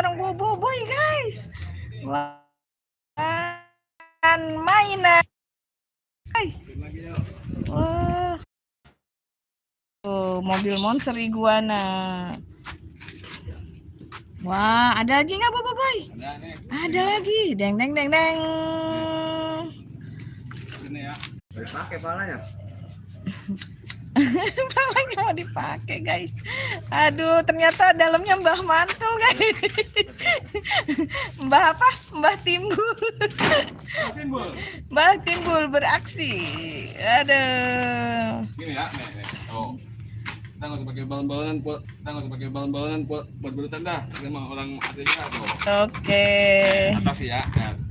bareng Boboiboy guys. Mainan guys. Wah. Mobil monster iguana. Wah, ada lagi nggak Boboiboy? Ada lagi. Deng deng deng deng. Ini ya. Pakai palanya. Palanya mau dipakai guys. Aduh, ternyata dalamnya Mbah Mantul guys. Mbah apa? Mbah Timbul. Mbah Timbul beraksi. Aduh. Gini ya, nih. Oh. Kita nggak usah pakai balon-balonan, kita nggak usah pakai balon-balonan buat berurutan dah. Kita mah orang aslinya tuh. Oke. Atraksi ya.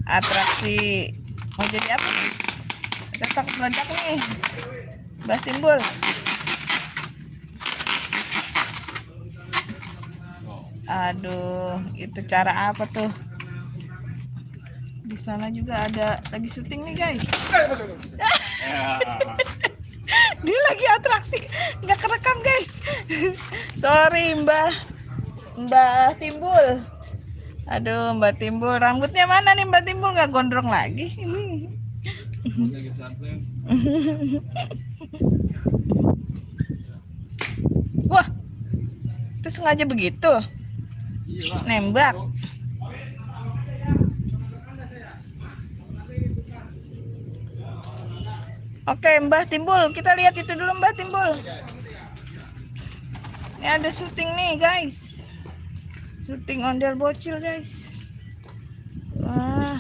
Atraksi. Mau jadi apa? Saya takut meledak nih. Mbah Timbul. Aduh, itu cara apa tuh? Di sana juga ada lagi syuting nih guys. Dia lagi atraksi, nggak kerekam guys. Sorry Mbah Timbul. Aduh Mbah Timbul, rambutnya mana nih Mbah Timbul, nggak gondrong lagi. Wah, itu sengaja begitu. Nembak. Oke Mbah Timbul, kita lihat itu dulu Mbah Timbul. Ini ada syuting nih guys. Syuting ondel bocil guys. Wah.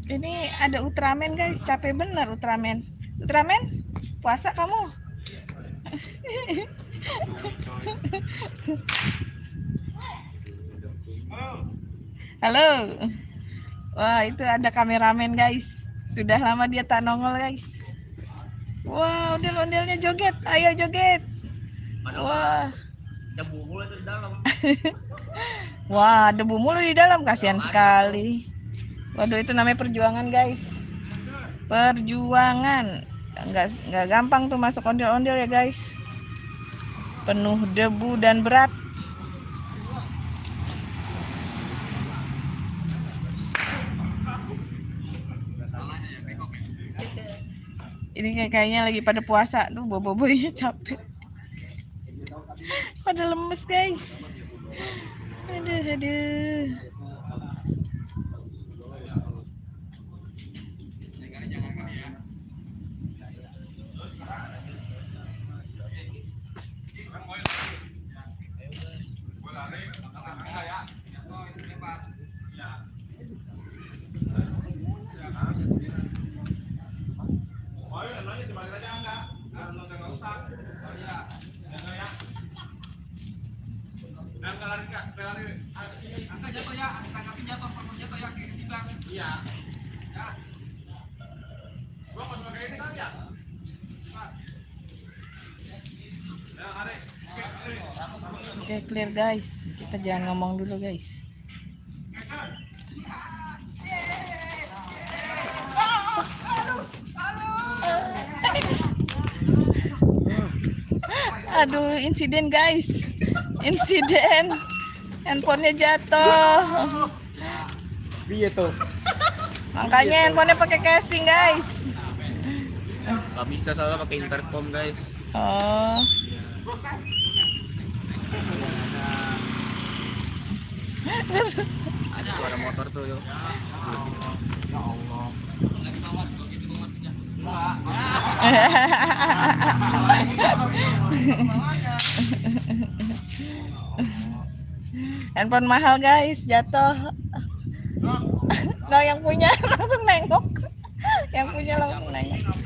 Ini ada Ultraman guys, capek bener Ultraman. Ultraman, puasa kamu? Halo. Wah, itu ada kameramen guys. Sudah lama dia tak nongol guys. Wah, ondel-ondelnya joget. Ayo joget. Wah. Debu mulu itu di dalam. Wah, debu mulu di dalam, kasihan sekali. Waduh, itu namanya perjuangan guys. Perjuangan. Enggak gampang tuh masuk ondel-ondel ya guys. Penuh debu dan berat. Ini kayaknya lagi pada puasa tuh, Boboiboynya capek. Pada lemes guys. Aduh. Angkat jatuh ya, tangkapin jatuh, pakai jatuh ya, kayak ketimbang. Iya. Ya. Gua pas pakai ini kan ya. Oke, clear guys. Kita jangan ngomong dulu guys. Aduh, insiden guys. Insiden. Handphonenya jatuh. Iya tuh. Makanya handphonenya pakai casing guys. Gak bisa soalnya pakai intercom guys. Oh. Ada suara motor tuh yo. Ya Allah. Handphone mahal guys, jatuh. Nah, yang punya langsung nengok. Yang punya langsung nengok.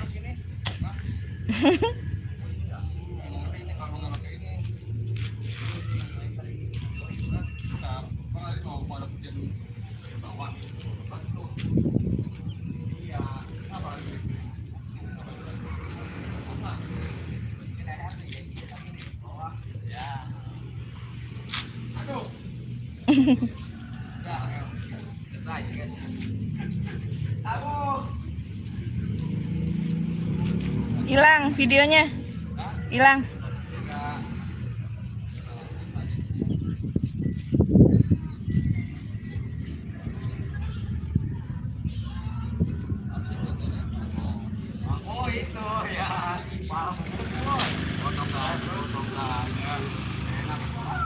Hilang videonya. Hilang. Oh itu ya, paham. Potong ya. Enak banget.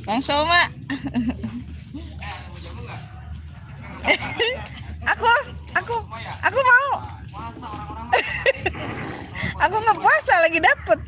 Bang Soma. aku mau. Aku nggak puasa lagi dapet.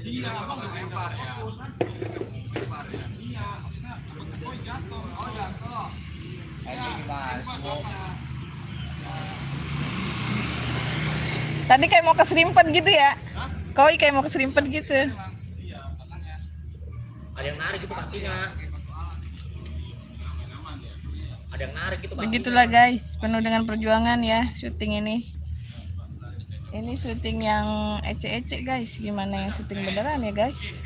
Iya, abang udah lempar ya. Iya, maksudnya oh jatuh. Oh jatuh. Tadi kayak mau keserimpet gitu ya? Koi kayak mau keserimpet gitu. Ada yang narik itu kakinya. Ada yang narik itu kakinya. Begitulah guys, penuh dengan perjuangan ya syuting ini. Ini syuting yang ecek-ecek guys. Gimana yang syuting beneran ya guys?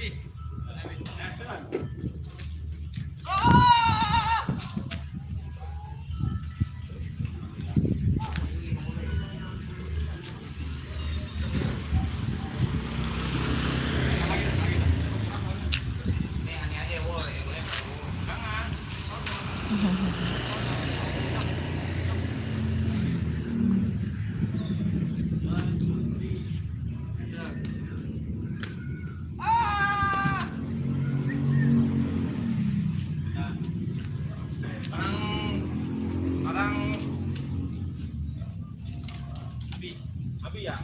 Orang Abi ya.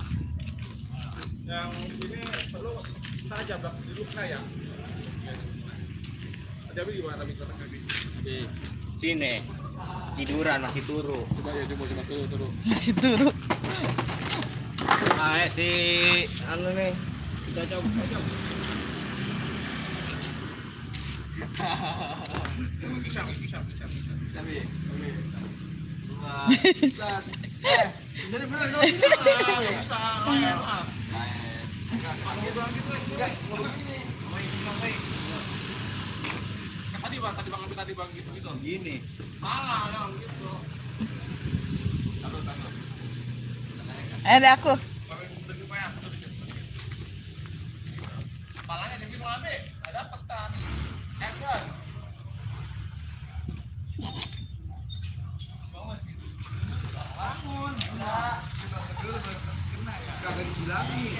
Yang di sini perlu kita aja bak dulu saya. Ada Abi gimana Abi kata Abi? Di sini tiduran masih turu. Coba ya coba turu. Masih turun. Si anu nih kita coba. Bisa. Sabi. Jadi benar dong. Bisa. Tadi bang gitu. Gini. Salah dong gitu. Taruh. Ada aku. Palanya di sini Abi. Ada petan. Action. Bangun. Kagak dibilangin.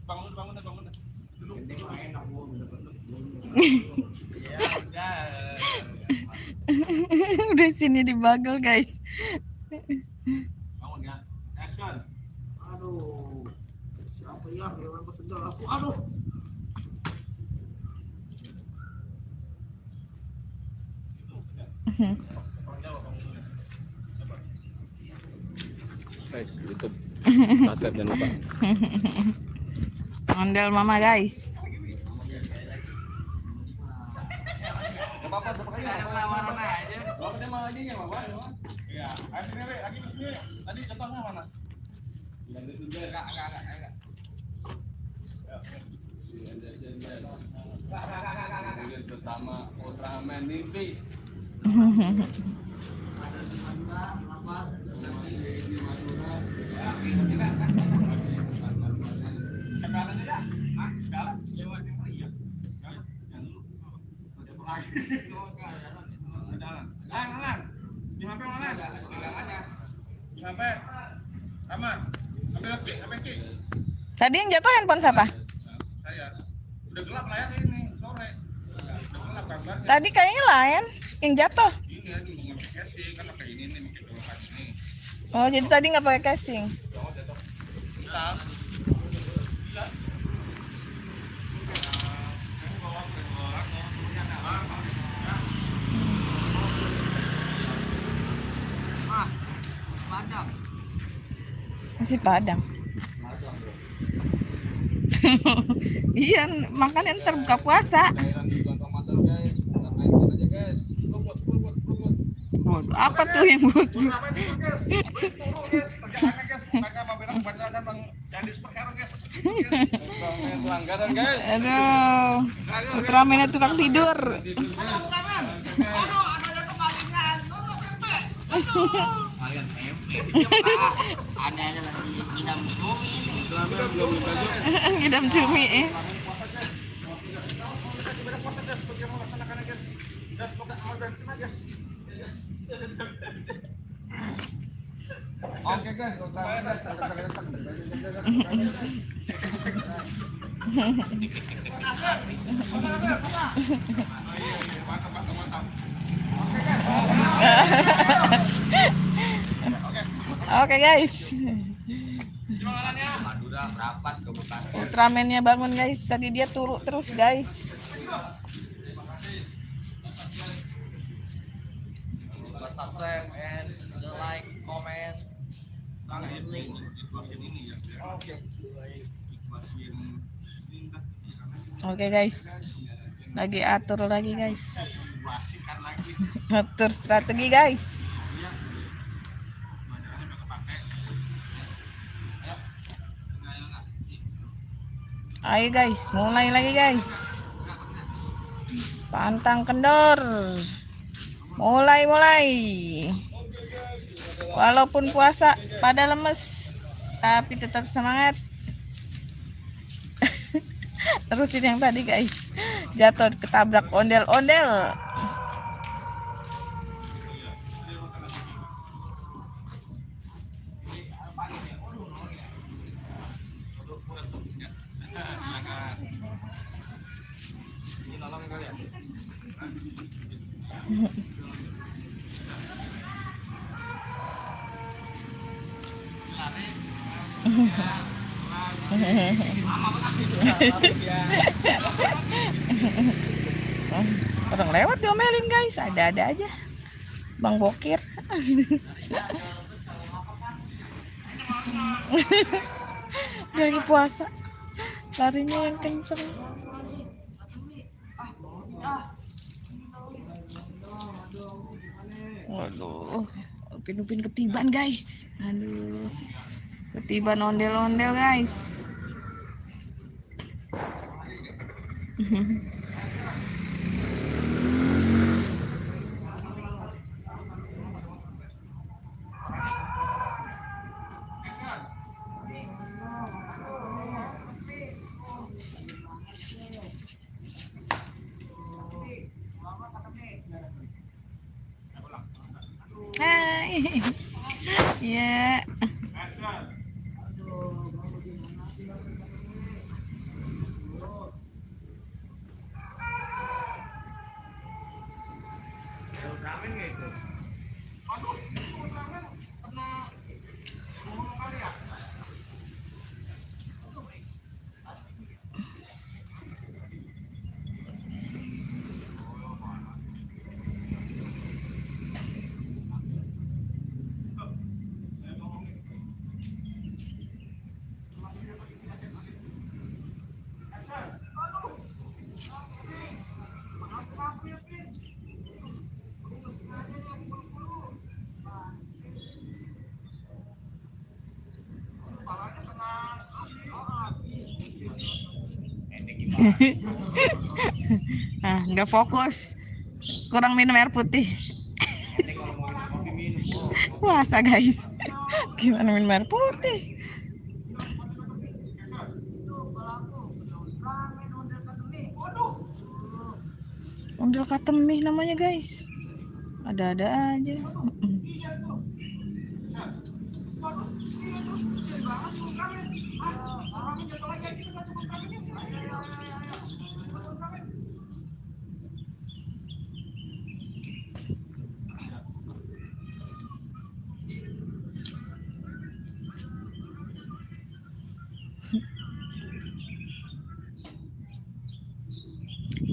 Bangun. Udah sini di bagel guys. Bangun ya. Action. Aduh. Siapa ya? Hewan kesegal aku. Aduh. Guys, YouTube. Subscribe jangan lupa. Ondel mama guys. Iya. Ayo sini, Re. Lagi sini. Tadi contohnya mana? Bersama Ultraman Mimpi. Sampai aman. Sampai lagi, sampai ki. Tadi yang jatuh handphone siapa? Saya udah gelap lah ya ini sore. Udah gelap gambarnya. Tadi kayaknya lain yang jatuh. Iya nih mau ngambil casing kan pakai ini nih pakai dolokan ini. Oh, jadi tadi nggak pakai casing. Hilang. Masih padang. Iya, makanya ntar buka puasa. Cairan di kantong mantan guys. Kita main aja guys. Rumput. Waduh, apa tuh yang bos? Apa itu guys? Turu guys, kerjaannya guys. Mereka mau bilang baca dan bang jadi superhero guys. Main pelanggaran guys. Aduh, Ultraman tukang tidur. Kalian tempe. Ada lagi ngidam cumi ini. Ngidam cumi eh. Oke guys, Oke guys, Madura merapat ke Bekasi. Ultraman-nya bangun guys. Tadi dia turu terus guys. Subscribe and like, comment. Oke guys, lagi atur lagi guys. Atur strategi guys. Ayo guys, mulai lagi guys. Pantang kendor. Mulai. Walaupun puasa pada lemes, tapi tetap semangat. Terusin yang tadi guys. Jatuh ketabrak ondel-ondel. ini nolongin kalian. Orang lewat diomelin guys, ada-ada aja. Bang Bokir. Dia lagi puasa. Larinya yang kenceng. Waduh, Upin ketiban guys. Aduh, ketiban ondel-ondel guys. Hai. Ya. Nah, nggak fokus, kurang minum air putih. puasa guys. Gimana minum air putih? Ondel katemih namanya guys. Ada-ada aja.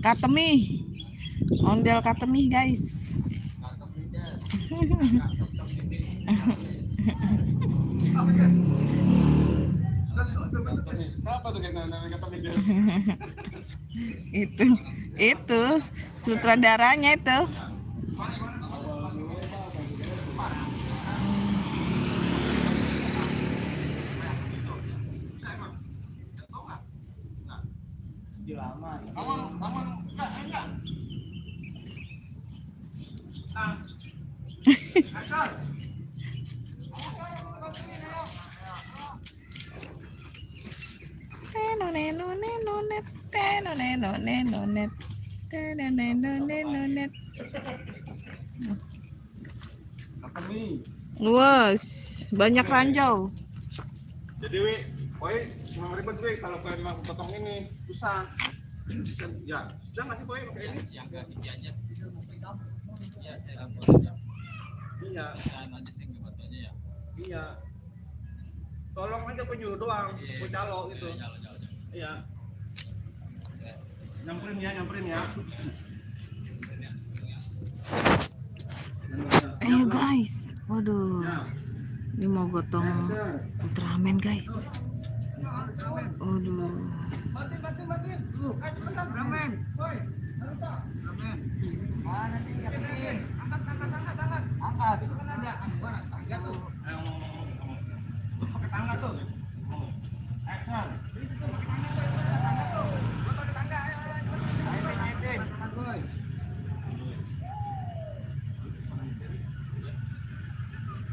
Katemih. Ondel katemih guys. Siapa tuh kayak kata Miguel? Itu sutradaranya itu. Nenonet, tenonenonet, tenonenonet. Luas, banyak ranjau. Jadi wi, poi cuma ribet wi kalau kalian mau potong ini susah. Ya, susah nggak sih poi pakai ini? Yang ke biji aja. Iya, saya langsung aja. Iya, Jangan aja saya nggak bantu aja ya. iya. Tolong aja penyuruh doang, gue calo gitu. Jalo. Iya. Nyamperin ya. Ayo guys, waduh, ini mau gotong Ultraman guys. Waduh,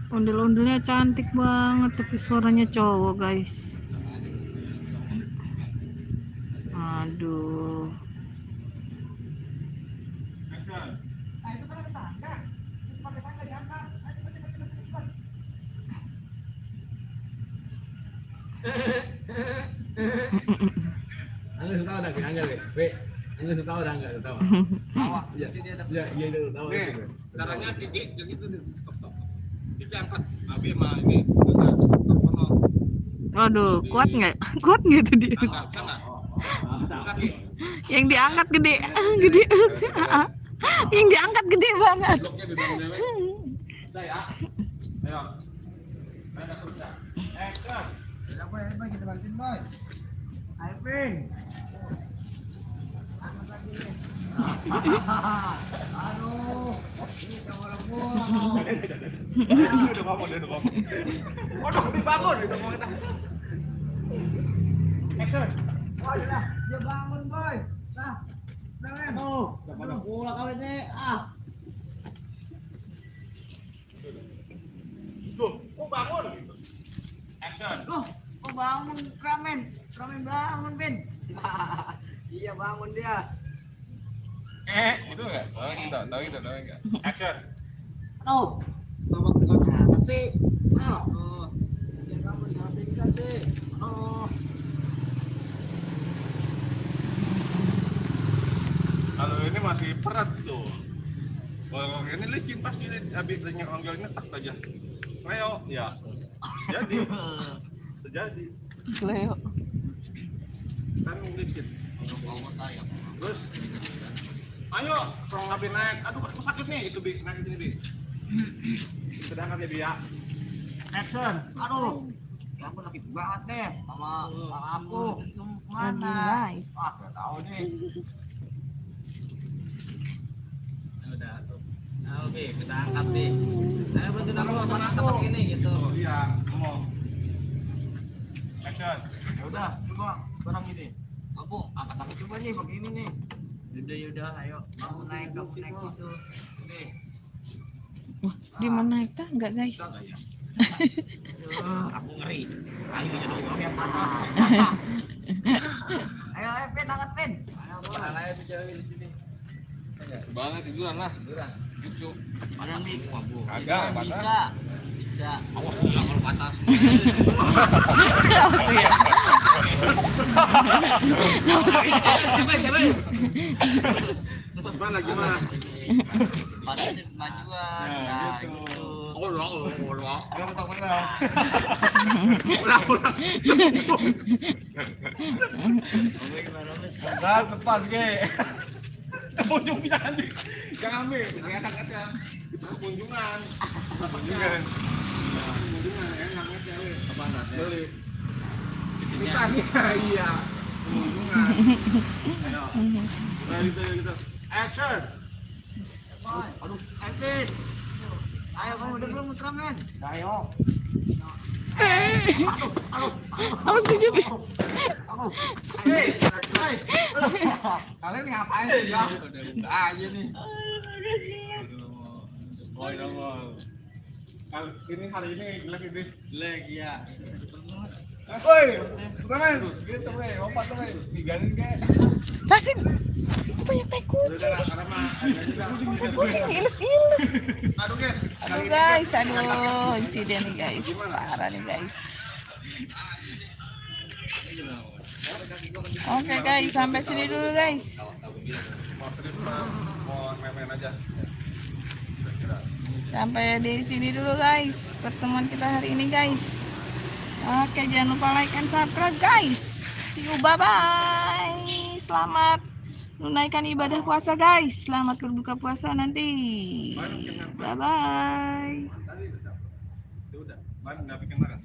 ondel-ondelnya cantik banget, tapi suaranya cowok guys. Aduh. Anda tahu dah, Anda weh. Anda tahu dah enggak tahu? Awak, Iya. Iya, iya itu tahu. nih, caranya gigi yang itu stop. Gigi angkat, tapi mah ini stop. Waduh, kuat nggak? Kuat nggak tuh dia? Angkat, sana. Kaki. Yang diangkat gede, gede. Yang diangkat gede banget. Bloknya di bawah dewe. Udah ya. Ayo. Ayo terus ya. Action. Siapa yang baik kita balikin, boy? Alvin. Aduh. Ini kamar gua. Udah ngomong. Waduh, dibangun itu ngomong kita. Action. Oh, sudah. Dia bangun, boy. Nah. Bangun. Oh, pada pula kali ini. Tuh, kok bangun gitu. Action. Loh, kok bangun Ramen? Ramen bangun, Ben. Iya, bangun dia. Itu enggak? Tahu enggak? Action. Tuh. Nomor apa sih? Ya kamu jangan pingsan sih. Kalau ini masih berat tuh. Kalau ini licin pasti habis nyeronggol ini tak aja. Leo, ya. Terjadi. Leo. Kan licin. Bawa saya. Terus ayo, kalau ngambil naik. Aduh, kok sakit nih itu Bi, naik sini Bi. Sudah angkat ya Bi ya. Action. Aduh. Ya aku sakit banget deh sama aku. Lagi Mana? live. Wah, nggak tahu nih. Udah tuh. Nah, oke, kita angkat nih. Saya bantu kamu angkat ini gitu. Oh, iya, ngomong. Action. Ya udah, coba sekarang ini. Kamu angkat coba nih begini nih. Yaudah, ayo. Kamu naik gitu. Oke. Di mana itu? Enggak guys. Aku ngeri. Ayo jadi uang yang patah. Ayo Pin, angkat Pin. Ayo bicara di sini. Banget tiduran lah. Tiduran. Lucu. Mana semua bu? Kagak, Bisa. Bisa. Awas dia kalau patah semua. Gimana gimana? Patahnya kemajuan. Nah, gitu. Allah. Kamu tak pernah. Ulang. Nah, lepas ke. Kunjung jangan ambil. Kelihatan aja. Kunjungan. Kunjungan. Enak aja weh. Apaan beli? Bukan iya. Kunjungan. Ayo. Nah, gitu. Action. Aduh, Pin. Ayo kamu udah belum Ultraman? Ayo. Awas kejepit. Hei. Kalian ngapain sih ya? Udah buka aja nih. Boy nongol. Kalau ini hari ini jelek ini. Leg ya. Woi, teman, gitu weh, lompat tuh weh, diganin ke. Rasin. Itu banyak tai kucing. Karena mah ada juga. Kucing iles-iles. Aduh guys, Aduh guys, aduh insiden nih guys. Parah nih guys. Oke guys, sampai sini dulu guys. mau serius mau main-main aja. Sampai di sini dulu guys pertemuan kita hari ini guys. Oke, jangan lupa like and subscribe guys. See you, bye bye. Selamat menunaikan ibadah puasa guys. Selamat berbuka puasa nanti. Bye bye. Udah, ban nggak bikin marah.